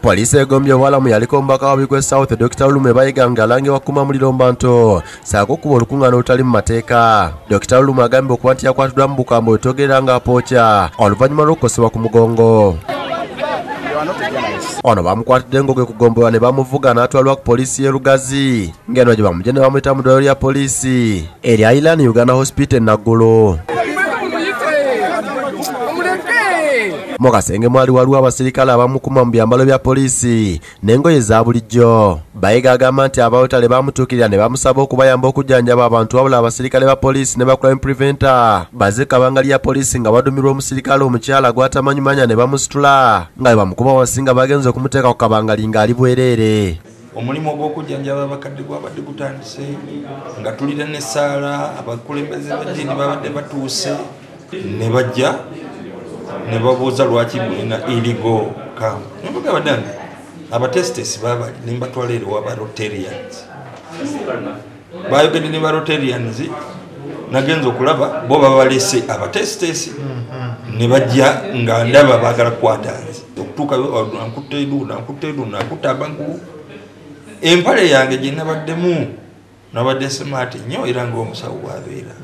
Police egombye walamu yaliko mbaka wabikwe South Dr. Lume bayiganga lange wakuma muliro mbanto saako kuba olukungano olutali mu mateeka. Dr. Lume agambye okuba nti yakwatiddwa mu bukambo etogeranga apookya oluvannyuma lw'okukosebwa ku mugongo. Ono bamukwatidde ng'ogwe kugombola ne bamuvuga n'atwalibwa ku poliisi y'e Lugazi ng'eno gye bamugye ne bamuyita mu ddwaliro lya poliisi erya Ilan Uganda Hospital Naggulo. Mu kasenge mwali waliwo abasirikale abamukuma mu byambalo bya poliisi n'engoye za bulijjo. Bayiga agamba nti abawotale bamutuukirira ne bamusaba okubayamba okujjanjaba abantu wabula abasirikale ba poliisi ne ba crime preventer bazze kabanga lya poliisi nga badumirwa omusirikale omukyala gwatamanyumanya ne bamusitula nga bamukuba wansi nga bagenze okumuteeka ku kabangali ng'ali bwereere. Omulimu ogw'okujjanjaba abakadde gwabadde gutandise nga tulira n'essaala abakulembeze b'eddiini babadde batuuse ne bajja ne babuuza lwaki mulina iligo camp. Nembuga badani abatestes babali nimbatwala eri waba Rotarians. Bayogedde ne ba Rotarians nagenza okulaba bo babalese abatestes ne bajja nga ndaba bagala kwatanzi okutuuka nakutte abantu empale yange gye nabaddemu nabadde smart nnyo era ng'omusawo bwabeera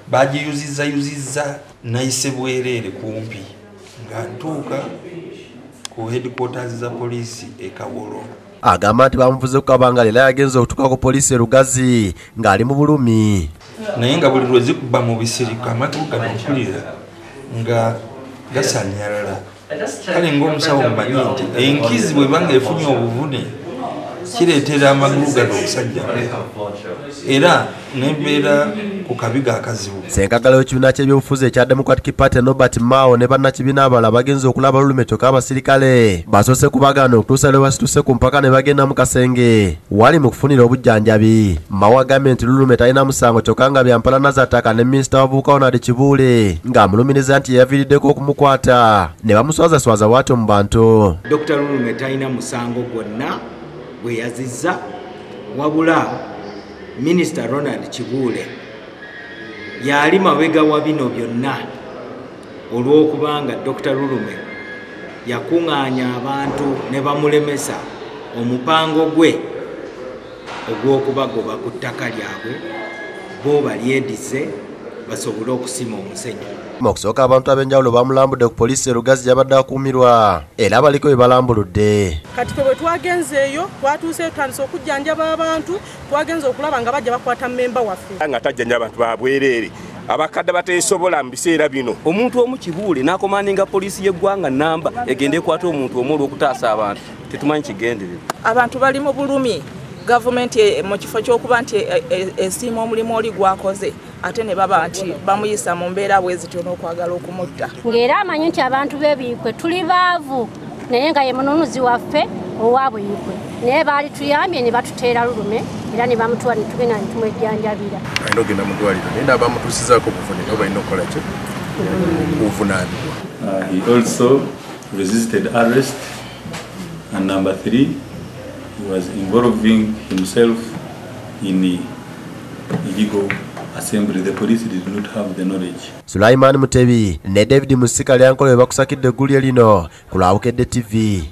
bagiyuzizza nayise bwereere kumpi nga ntuuka ku headquarters za poliisi e Kawolo. Agamba nti bamuvuze ku kabangali era yagenze okutuuka ku poliisi e Lugazi ng'ali mu bulumi. Naye nga buli lwe zikuba mu bisirika amagulu gano mpulira nga gasanyalala. Kale ng'omusawo mmanyi nti enkizi bwe banga efunye obuvune kireetera amagulu gano okusajja era nembeera ku kabiga akazibu. Ssenkagala w'ekibiina ky'ebyobufuzi ekya Democratic Party Norbert Mao ne bannakibiina abalala bagenze okulaba Lulume kyokka abasirikale basoose kubagaana okutuusa lwe basituse ku mpaka ne bagenda mu kasenge wali mu kufunira obujjanjabi. Mao agambye nti Lulume talina musango kyokka nga byampalana z'attaka ne minisita w'abavubuka Ronald Kibuule ng'amulumiriza nti yaviiriddeko okumukwata ne bamuswazaswaza bw'atyo mu bantu. Dr. Lulume talina musango gwonna bwe yazizza wabula minisita Ronald Kibuule yali mabega wa bino byonna olw'okubanga Dr. Lulume yakuŋŋaanya abantu ne bamulemesa omupango gwe ogw'okubagoba ku ttaka lyabwe bo balyedize basobole okusima omusenyu. Okusooka abantu ab'enjawulo bamulambudde ku poliisi e Lugazi gy'abadde akuumirwa era baliko bye balambuludde. Kati bwe twagenzeeyo twatuuse tutandise okujjanjaba abantu twagenze okulaba nga bajja bakwata mmemba waffe. Nga tajjanja abantu ba bwereere abakadde bateesobola mu biseera bino. Omuntu omu Kibuule n'akomandinga poliisi y'eggwanga namba egende ekwata omuntu omu olw'okutaasa abantu tetumanyi kigenderera. Abantu bali mu bulumi gavumenti mu kifo ky'okuba nti esiima omulimu oli gwakoze ate ne baba nti bamuyisa mu mbeera bwezityo n'okwagala okumutta. Ng'era amanyi nti abantu b'ebiikwe tuli baavu naye nga ye mununuzi waffe owaabuyikwe naye baali tuyambye ne batuteera Lulume era ne bamutuwa ne tugenda ne tumwejjanjabira. Alina ogenda mu ddwaliro naye n'abamutuusizaako okuvunira oba alina okukola ki okuvunaanibwa. He also resisted arrest and number 3 he was involving himself in illegal assembly. The police did not have the knowledge. Sulaiman Mutebi ne David Musika lyankola bakusakidde eggulye lino ku Lwabukedde TV.